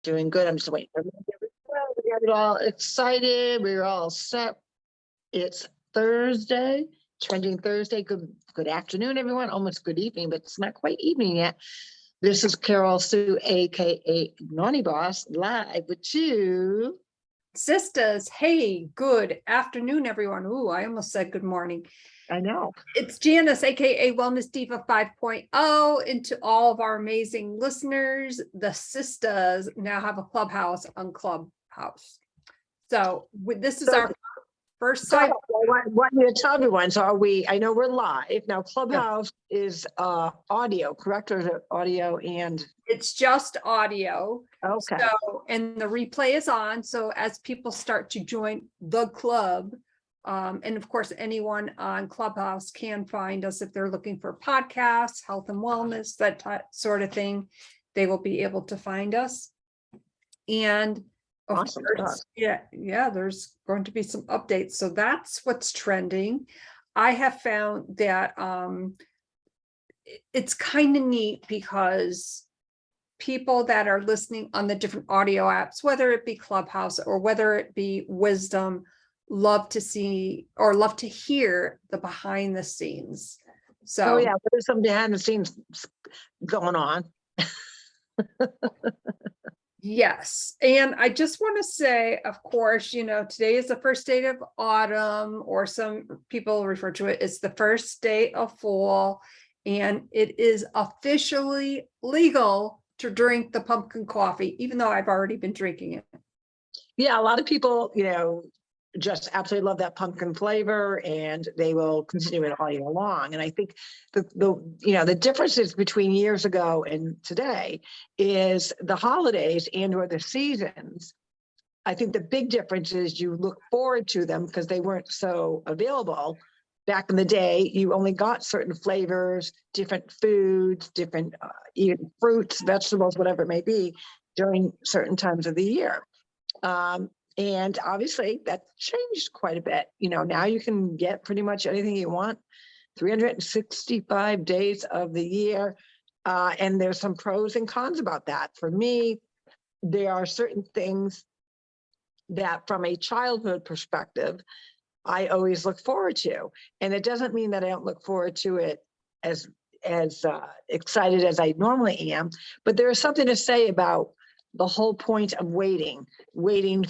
Doing good. I'm just waiting. We got it all excited. We're all set. It's Thursday, Trending Thursday. Good afternoon, everyone. Almost good evening, but it's not quite evening yet. This is Carol Sue, aka Naughty Boss, live with you. Sisters, hey, good afternoon, everyone. Ooh, I almost said good morning. I know. It's Janice, aka Wellness Diva 5.0, and to all of our amazing listeners, the sisters now have a clubhouse on Clubhouse. So this is our first site. What you tell everyone? So are we? I know we're live now. Clubhouse is audio, correct? Or is it audio and? It's just audio. Okay. So, and the replay is on. So as people start to join the club, and of course, anyone on Clubhouse can find us if they're looking for podcasts, health and wellness, that sort of thing. They will be able to find us. And of Awesome. course, yeah, there's going to be some updates. So that's what's trending. I have found that it's kind of neat because people that are listening on the different audio apps, whether it be Clubhouse or whether it be Wisdom, love to see or love to hear the behind the scenes. So yeah, there's some behind the scenes going on. Yes. And I just want to say, of course, today is the first day of autumn, or some people refer to it as the first day of fall, and it is officially legal to drink the pumpkin coffee, even though I've already been drinking it. Yeah, a lot of people, just absolutely love that pumpkin flavor, and they will continue it all year long. And I think the differences between years ago and today is the holidays and or the seasons. I think the big difference is you look forward to them because they weren't so available. Back in the day, you only got certain flavors, different foods, different even fruits, vegetables, whatever it may be, during certain times of the year. And obviously that changed quite a bit. Now you can get pretty much anything you want, 365 days of the year. And there's some pros and cons about that. For me, there are certain things that from a childhood perspective, I always look forward to. And it doesn't mean that I don't look forward to it as excited as I normally am, but there is something to say about the whole point of waiting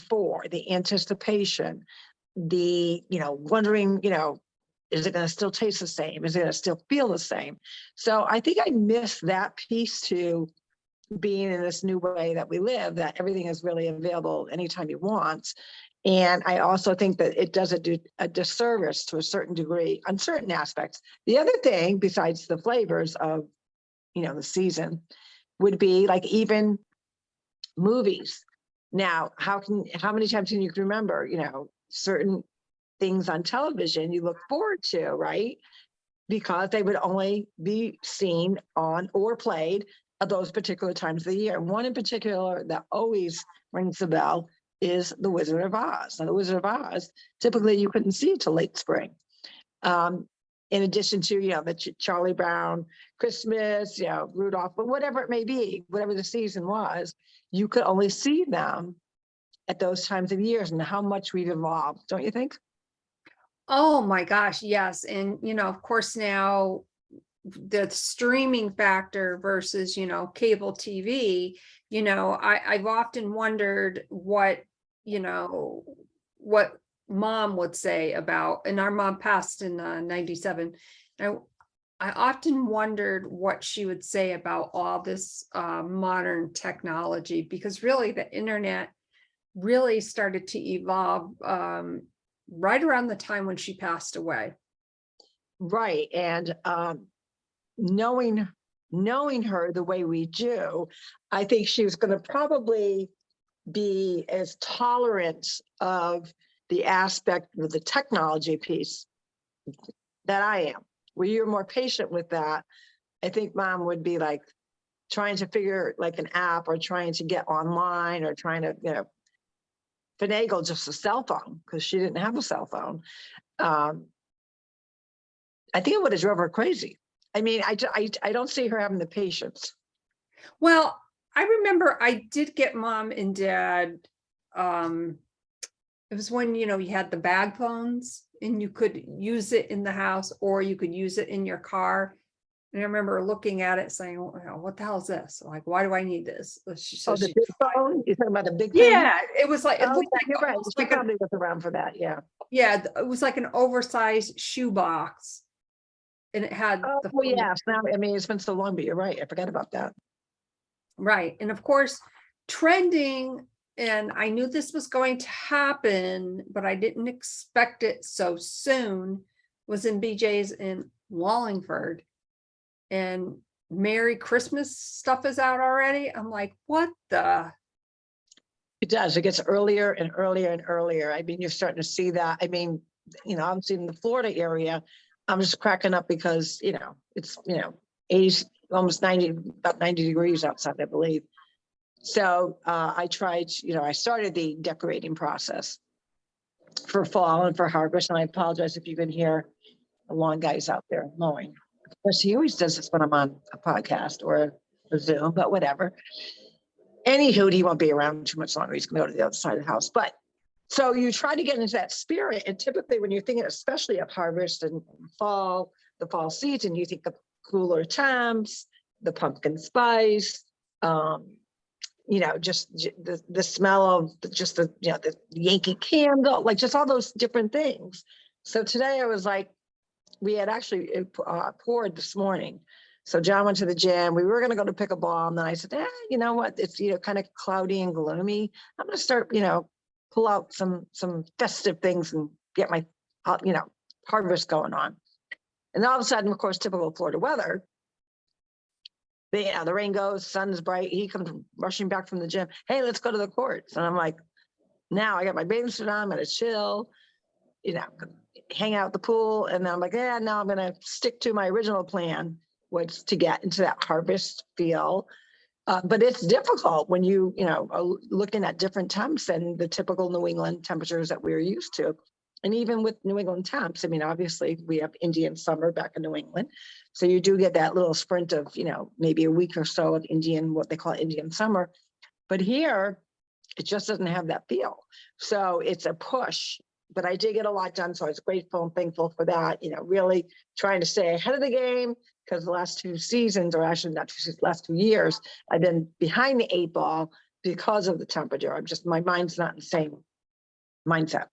for the anticipation, the, wondering, is it going to still taste the same? Is it going to still feel the same? So I think I miss that piece to being in this new way that we live, that everything is really available anytime you want. And I also think that it does a disservice to a certain degree on certain aspects. The other thing, besides the flavors of, the season, would be like even movies. Now, how many times can you remember, certain things on television you look forward to, right? Because they would only be seen on or played at those particular times of the year. One in particular that always rings the bell is The Wizard of Oz. Now, The Wizard of Oz, typically you couldn't see it till late spring. In addition to, the Charlie Brown Christmas, Rudolph, but whatever it may be, whatever the season was, you could only see them at those times of years, and how much we've evolved, don't you think? Oh my gosh, yes. And, of course, now the streaming factor versus, cable TV, I've often wondered what mom would say about, and our mom passed in 97. I often wondered what she would say about all this modern technology, because really the internet really started to evolve right around the time when she passed away. Right. And knowing her the way we do, I think she was going to probably be as tolerant of the aspect of the technology piece that I am. Where you're more patient with that, I think mom would be like trying to figure like an app or trying to get online or trying to, finagle just a cell phone because she didn't have a cell phone. I think it would have drove her crazy. I mean, I don't see her having the patience. Well, I remember I did get mom and dad, it was when, you had the bag phones and you could use it in the house or you could use it in your car. And I remember looking at it saying, what the hell is this? Like, why do I need this? So Oh, the she, big phone? You're talking about the big phone? yeah, it was like, it Oh, looked yeah, like you're right. almost She like probably was around for that, yeah. it was like an oversized shoebox. And it had Oh, the well, phone. yes. Now, I mean, it's been so long, but you're right. I forgot about that. Right. And of course, trending, and I knew this was going to happen, but I didn't expect it so soon, was in BJ's in Wallingford. And Merry Christmas stuff is out already. I'm like, what the? It does. It gets earlier and earlier and earlier. I mean, you're starting to see that. I mean, obviously in the Florida area, I'm just cracking up because, it's, 80, almost 90, about 90 degrees outside, I believe. So I tried, I started the decorating process for fall and for harvest. And I apologize if you can hear the lawn guys out there mowing. Of course, he always does this when I'm on a podcast or a Zoom, but whatever. Anywho, he won't be around too much longer. He's going to go to the other side of the house. But so you try to get into that spirit. And typically when you're thinking, especially of harvest and fall, the fall season, you think of cooler temps, the pumpkin spice, just the smell of just the Yankee candle, like just all those different things. So today I was like, we had actually poured this morning. So John went to the gym. We were going to go to pickleball. And then I said, you know what? It's, kind of cloudy and gloomy. I'm going to start, pull out some festive things and get my, harvest going on. And all of a sudden, of course, typical Florida weather, the rain goes, sun is bright. He comes rushing back from the gym. Hey, let's go to the courts. And I'm like, now I got my bathing suit on. I'm going to chill, hang out at the pool. And then I'm like, now I'm going to stick to my original plan, was to get into that harvest feel. But it's difficult when you are looking at different temps than the typical New England temperatures that we're used to. And even with New England temps, I mean, obviously we have Indian summer back in New England. So you do get that little sprint of, maybe a week or so of what they call Indian summer. But here, it just doesn't have that feel. So it's a push. But I did get a lot done. So I was grateful and thankful for that, really trying to stay ahead of the game, because the last 2 seasons, or actually not 2 seasons, last 2 years, I've been behind the 8 ball because of the temperature. My mind's not in the same mindset.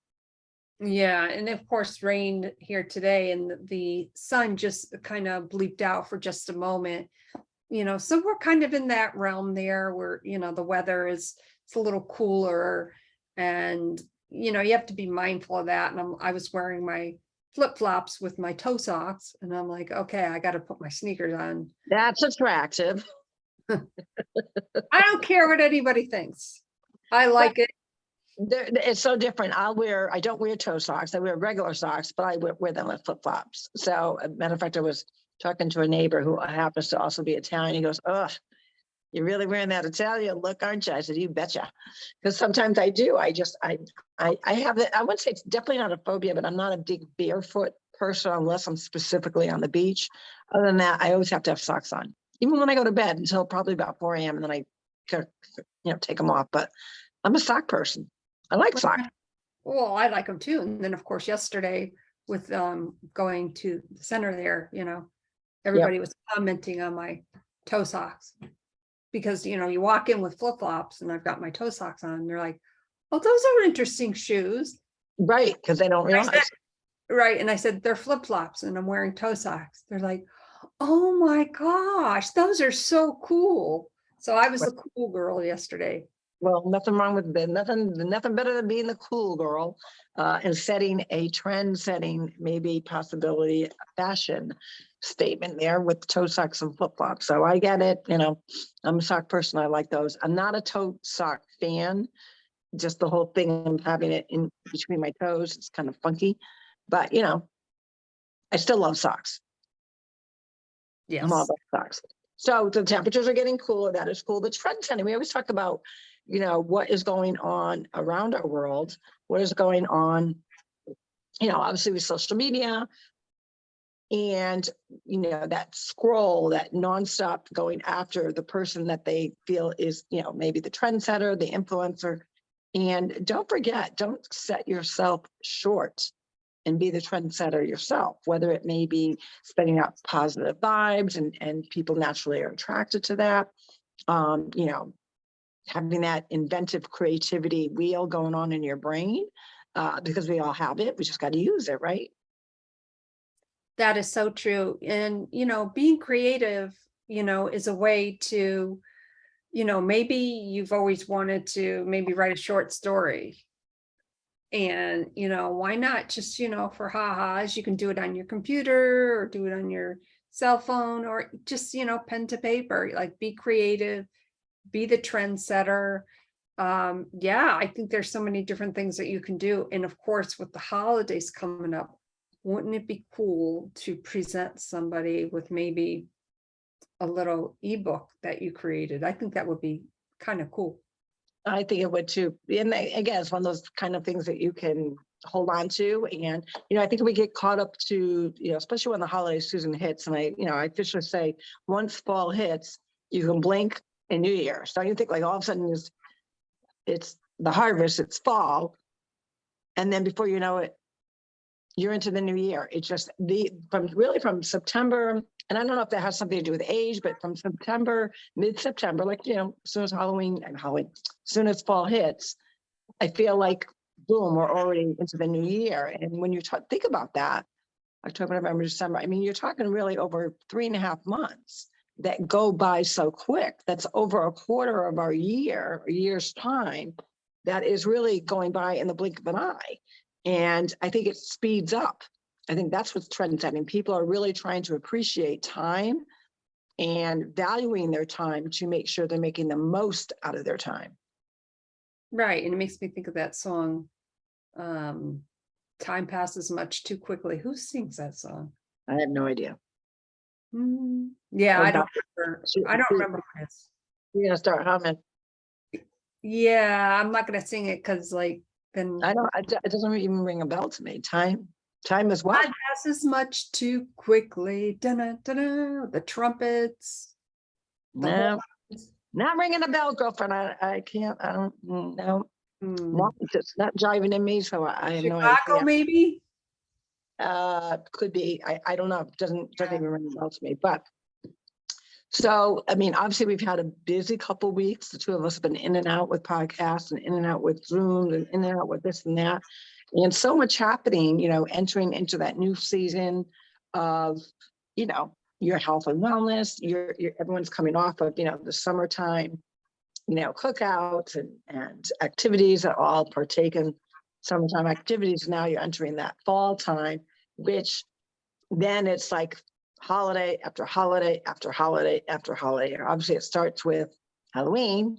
Yeah, and of course rained here today and the sun just kind of bleeped out for just a moment. So we're kind of in that realm there where, the weather it's a little cooler, and you have to be mindful of that. And I was wearing my flip-flops with my toe socks, and I'm like, okay, I got to put my sneakers on. That's attractive. I don't care what anybody thinks. I like it. It's so different. I don't wear toe socks. I wear regular socks, but I wear them with flip flops. So, a matter of fact, I was talking to a neighbor who happens to also be Italian. He goes, "Ugh, you're really wearing that Italian look, aren't you?" I said, "You betcha." Because sometimes I do. I have it. I wouldn't say it's definitely not a phobia, but I'm not a big barefoot person unless I'm specifically on the beach. Other than that, I always have to have socks on, even when I go to bed until probably about 4 a.m. and then I, take them off. But I'm a sock person. I like socks. Well, I like them too. And then of course, yesterday with going to the center there, everybody was commenting on my toe socks, because you walk in with flip-flops and I've got my toe socks on, and they're like, oh, those are interesting shoes. Right, because they don't realize. Right. And I said, they're flip-flops and I'm wearing toe socks. They're like, oh my gosh, those are so cool. So I was the cool girl yesterday. Well, nothing wrong with that. Nothing better than being the cool girl and setting a trend-setting, maybe possibility fashion statement there with toe socks and flip-flops. So I get it. I'm a sock person. I like those. I'm not a toe sock fan. Just the whole thing of having it in between my toes, it's kind of funky. But I still love socks. Yes. I'm all about socks. So the temperatures are getting cooler. That is cool. The trend setting. We always talk about what is going on around our world, what is going on, obviously with social media, And, you know, that scroll, that nonstop going after the person that they feel is, you know, maybe the trendsetter, the influencer. And don't forget, don't set yourself short and be the trendsetter yourself, whether it may be sending out positive vibes and people naturally are attracted to that. You know, having that inventive creativity wheel going on in your brain, because we all have it. We just got to use it, right? That is so true. And, being creative, is a way to, maybe you've always wanted to maybe write a short story. And, why not just, for ha-has, you can do it on your computer or do it on your cell phone or just, pen to paper, like be creative, be the trendsetter. Yeah, I think there's so many different things that you can do. And of course, with the holidays coming up, wouldn't it be cool to present somebody with maybe a little ebook that you created? I think that would be kind of cool. I think it would too. And again, it's one of those kind of things that you can hold on to. And, I think we get caught up to, especially when the holiday season hits. And I officially say once fall hits, you can blink and New Year. So you think like all of a sudden it's the harvest, it's fall. And then before you know it, you're into the new year. It's just from September, and I don't know if that has something to do with age, but from September, mid-September, like, as soon as as soon as fall hits, I feel like, boom, we're already into the new year. And when you think about that, October, November, December, I mean, you're talking really over 3.5 months that go by so quick. That's over a quarter of our year, a year's time, that is really going by in the blink of an eye. And I think it speeds up. I think that's what's trend setting. People are really trying to appreciate time and valuing their time to make sure they're making the most out of their time. Right. And it makes me think of that song, Time Passes Much Too Quickly. Who sings that song? I have no idea. Yeah, I don't remember. I don't remember what it is. You're gonna start humming. Yeah, I'm not gonna sing it because then I don't. It doesn't even ring a bell to me. Time is what? time passes much too quickly. Dun, dun, dun, the trumpets. No, not ringing a bell, girlfriend. I can't. I don't know. No, it's not jiving in me. So I have no Chicago, idea. maybe. Could be. I don't know. It doesn't even ring a bell to me. But so, I mean, obviously we've had a busy couple weeks. The two of us have been in and out with podcasts and in and out with Zoom and in and out with this and that. And so much happening, entering into that new season of, your health and wellness. Everyone's coming off of, the summertime, cookouts and activities that all partake in summertime activities. Now you're entering that fall time, which then it's like holiday after holiday after holiday after holiday. Obviously, it starts with Halloween,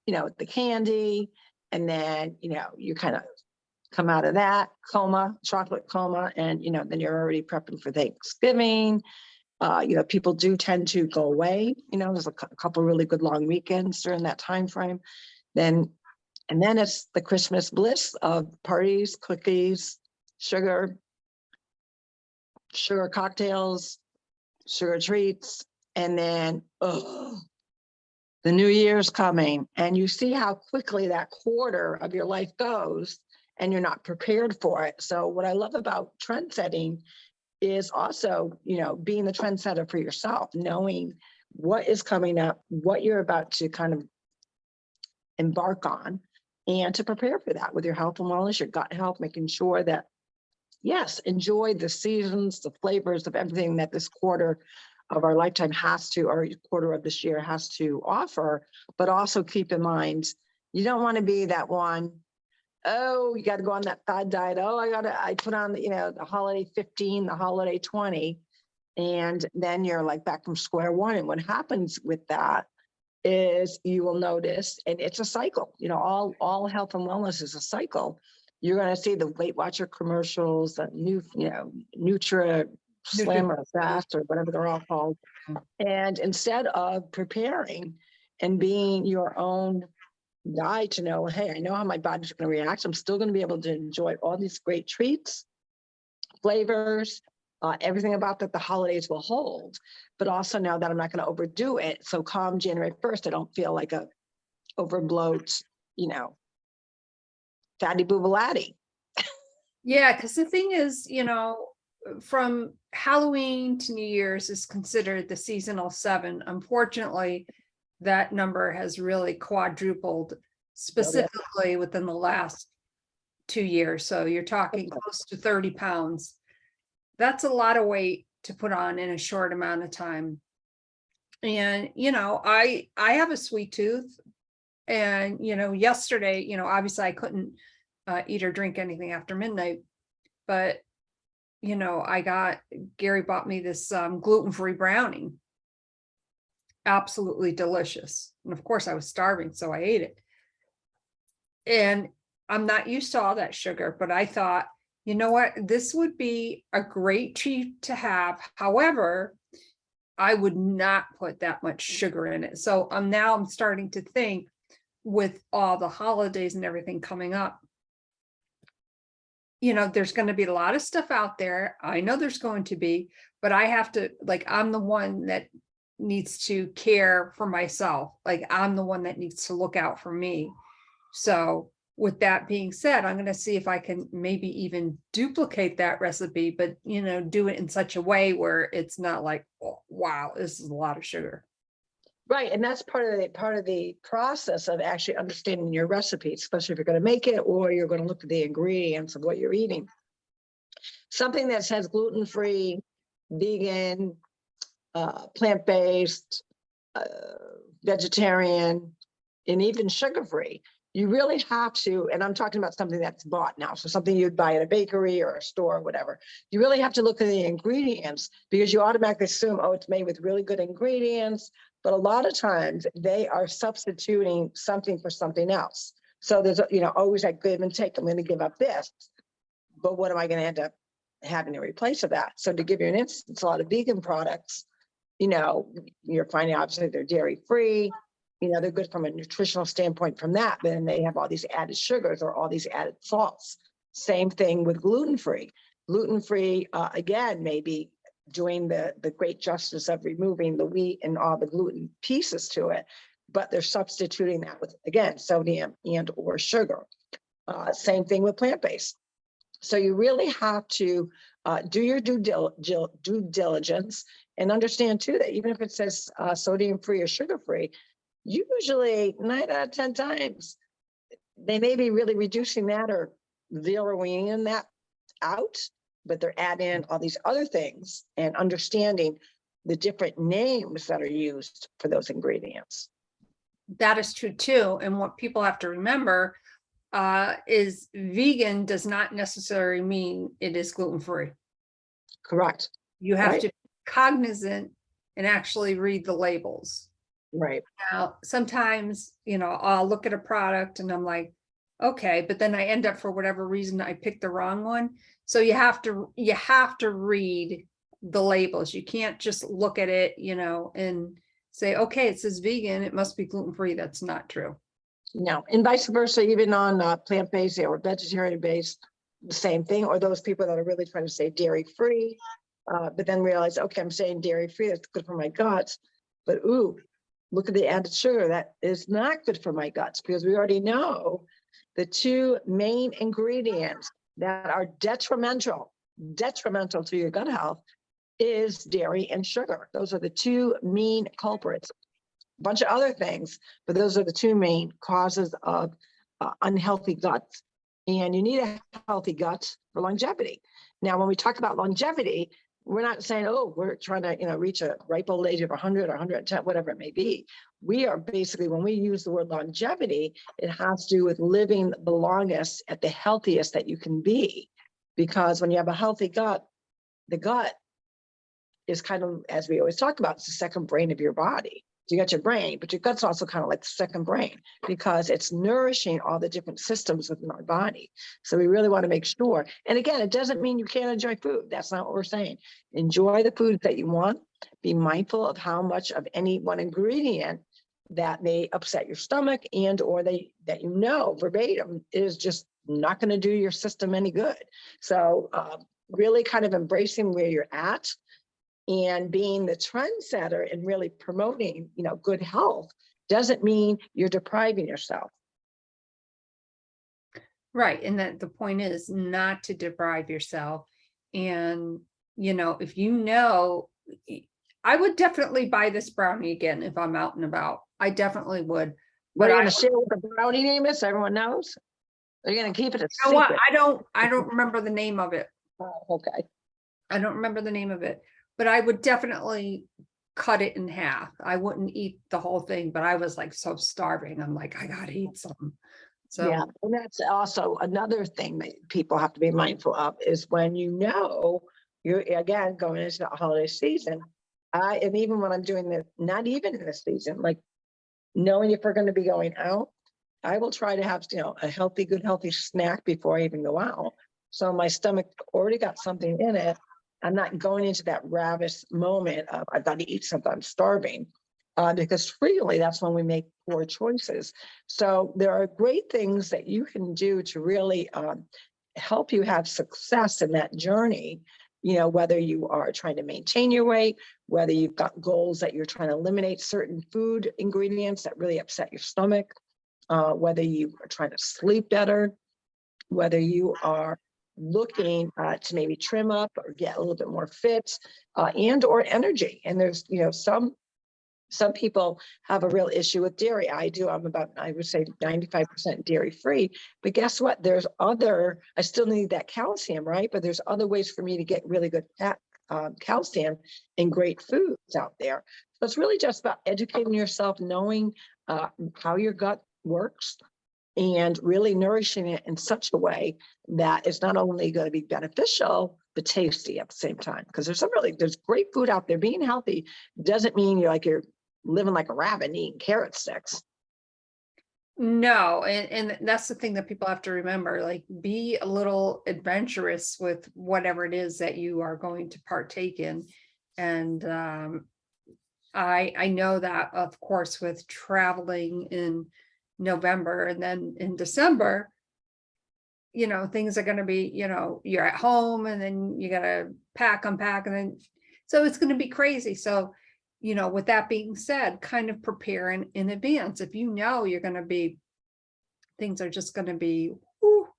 with the candy, and then you kind of come out of that chocolate coma, and then you're already prepping for Thanksgiving. People do tend to go away. There's a couple really good long weekends during that time frame. And then it's the Christmas bliss of parties, cookies, sugar cocktails, sugar treats, and then the new year's coming, and you see how quickly that quarter of your life goes, and you're not prepared for it. So what I love about trend setting is also, being the trendsetter for yourself, knowing what is coming up, what you're about to kind of embark on, and to prepare for that with your health and wellness, your gut health, making sure that, yes, enjoy the seasons, the flavors of everything that this quarter of our lifetime or quarter of this year has to offer, but also keep in mind, you don't want to be that one, oh, you got to go on that fad diet. Oh, I put on, the holiday 15, the holiday 20, and then you're like back from square one. And what happens with that is you will notice, and it's a cycle, all health and wellness is a cycle. You're going to see the Weight Watcher commercials, the new, Nutra Slim or Fast or whatever they're all called. And instead of preparing and being your own guy to know, hey, I know how my body's going to react. I'm still going to be able to enjoy all these great treats, flavors, everything about that the holidays will hold, but also know that I'm not going to overdo it. So come January 1st, I don't feel like a overbloat, fatty boobalati. Yeah, because the thing is, from Halloween to New Year's is considered the seasonal 7. Unfortunately, that number has really quadrupled specifically within the last 2 years. So you're talking close to 30 pounds. That's a lot of weight to put on in a short amount of time. And, I have a sweet tooth. And, yesterday, obviously I couldn't eat or drink anything after midnight, but, Gary bought me this gluten-free brownie. Absolutely delicious. And of course I was starving, so I ate it. And I'm not used to all that sugar, but I thought, you know what, this would be a great treat to have. However, I would not put that much sugar in it. So I'm starting to think, with all the holidays and everything coming up, there's going to be a lot of stuff out there. I know there's going to be, but I have to, I'm the one that needs to care for myself. I'm the one that needs to look out for me. So with that being said, I'm going to see if I can maybe even duplicate that recipe, but, do it in such a way where it's not like, oh, wow, this is a lot of sugar. Right, and that's part of the process of actually understanding your recipe, especially if you're going to make it or you're going to look at the ingredients of what you're eating. Something that says gluten-free, vegan, plant-based, vegetarian, and even sugar-free. You really have to, and I'm talking about something that's bought now, so something you'd buy at a bakery or a store or whatever. You really have to look at the ingredients, because you automatically assume, oh, it's made with really good ingredients. But a lot of times they are substituting something for something else. So there's, always that give and take. I'm going to give up this, but what am I going to end up having to replace of that? So to give you an instance, a lot of vegan products, you're finding obviously they're dairy free. They're good from a nutritional standpoint from that, but then they have all these added sugars or all these added salts. Same thing with gluten-free. Gluten-free, again, maybe doing the great justice of removing the wheat and all the gluten pieces to it, but they're substituting that with, again, sodium and or sugar. Same thing with plant-based. So you really have to do your due diligence and understand too that even if it says sodium-free or sugar-free, usually 9 out of 10 times, they may be really reducing that or zeroing in that out, but they're adding in all these other things and understanding the different names that are used for those ingredients. That is true too. And what people have to remember is vegan does not necessarily mean it is gluten-free. Correct. You have to be cognizant and actually read the labels. Right. Now, sometimes, I'll look at a product and I'm like, okay, but then I end up, for whatever reason, I picked the wrong one. So you have to read the labels. You can't just look at it, and say, okay, it says vegan, it must be gluten-free. That's not true. No, and vice versa, even on plant-based or vegetarian-based, the same thing, or those people that are really trying to say dairy-free, but then realize, okay, I'm saying dairy-free, that's good for my guts, but ooh, look at the added sugar, that is not good for my guts, because we already know the two main ingredients that are detrimental to your gut health is dairy and sugar. Those are the two main culprits. A bunch of other things, but those are the two main causes of unhealthy guts. And you need a healthy gut for longevity. Now, when we talk about longevity, we're not saying, oh, we're trying to, reach a ripe old age of 100 or 110, whatever it may be. We are basically, when we use the word longevity, it has to do with living the longest at the healthiest that you can be. Because when you have a healthy gut, the gut is kind of, as we always talk about, it's the second brain of your body. You got your brain, but your gut's also kind of like the second brain, because it's nourishing all the different systems within our body. So we really want to make sure. And again, it doesn't mean you can't enjoy food. That's not what we're saying. Enjoy the food that you want. Be mindful of how much of any one ingredient that may upset your stomach and or that verbatim is just not going to do your system any good. So really kind of embracing where you're at and being the trendsetter and really promoting, good health doesn't mean you're depriving yourself. Right. And that the point is not to deprive yourself. And, if I would definitely buy this brownie again if I'm out and about. I definitely would. What But are you I, going to share what the brownie name is so everyone knows? Are you going to keep it a you know what? secret? I don't remember the name of it. Oh, okay. I don't remember the name of it, but I would definitely cut it in half. I wouldn't eat the whole thing, but I was like so starving. I'm like, I gotta eat something. So Yeah, and that's also another thing that people have to be mindful of is when you're again going into the holiday season. And even when I'm doing this, not even in this season, like knowing if we're going to be going out, I will try to have a healthy snack before I even go out. So my stomach already got something in it. I'm not going into that ravenous moment of I've got to eat something, I'm starving. Because frequently that's when we make poor choices. So there are great things that you can do to really help you have success in that journey. Whether you are trying to maintain your weight, whether you've got goals that you're trying to eliminate certain food ingredients that really upset your stomach, whether you are trying to sleep better, whether you are looking to maybe trim up or get a little bit more fit and or energy. And there's, some people have a real issue with dairy. I do. I'm about, I would say 95% dairy free, but guess what? I still need that calcium, right? But there's other ways for me to get really good calcium in great foods out there. So it's really just about educating yourself, knowing how your gut works and really nourishing it in such a way that it's not only going to be beneficial, but tasty at the same time. Because there's great food out there. Being healthy doesn't mean you're living like a rabbit eating carrot sticks. no, and that's the thing that people have to remember, like be a little adventurous with whatever it is that you are going to partake in. And I know that, of course, with traveling in November and then in December, things are going to be, you're at home and then you got to unpack, and then, so it's going to be crazy. So, with that being said, kind of prepare in advance. If you're going to be, things are just going to be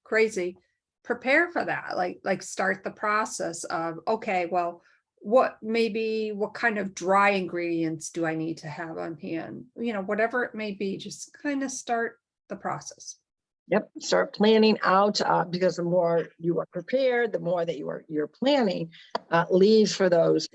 crazy, prepare for that. Like start the process of, okay, well, what kind of dry ingredients do I need to have on hand? Whatever it may be, just kind of start the process. Yep. Start planning out because the more you are prepared, the more that you're planning leaves for those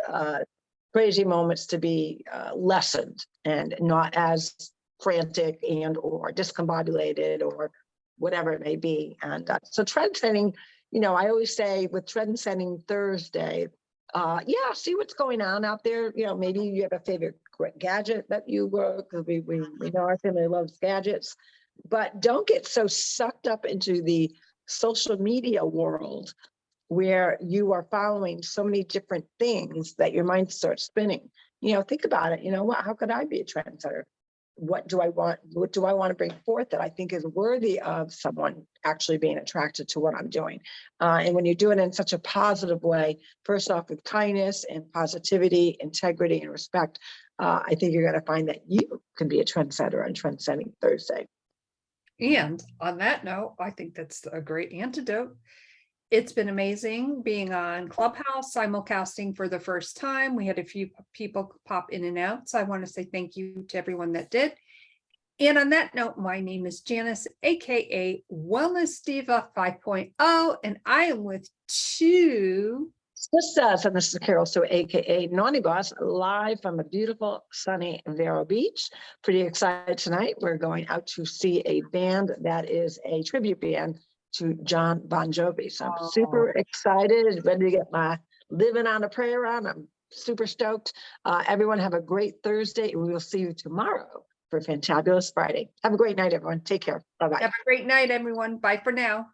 crazy moments to be lessened and not as frantic and or discombobulated or whatever it may be. And so trend setting, I always say with Trend Setting Thursday, see what's going on out there. Maybe you have a favorite gadget that you work, because we know our family loves gadgets. But don't get so sucked up into the social media world where you are following so many different things that your mind starts spinning. Think about it. How could I be a trendsetter? What do I want? What do I want to bring forth that I think is worthy of someone actually being attracted to what I'm doing? And when you do it in such a positive way, first off with kindness and positivity, integrity and respect, I think you're going to find that you can be a trendsetter on Trend Setting Thursday. And on that note, I think that's a great antidote. It's been amazing being on Clubhouse, simulcasting for the first time. We had a few people pop in and out, so I want to say thank you to everyone that did. And on that note, my name is Janice, aka Wellness Diva 5.0, and I am with TwoSistas, and this is Carol, so aka Naughty Boss, live from a beautiful sunny Vero Beach. Pretty excited tonight. We're going out to see a band that is a tribute band to John Bon Jovi. So I'm super excited, ready to get my living on a prayer on. I'm super stoked. Everyone have a great Thursday, and we will see you tomorrow for a fantabulous Friday. Have a great night, everyone. Take care. Bye-bye. Have a great night, everyone. Bye for now.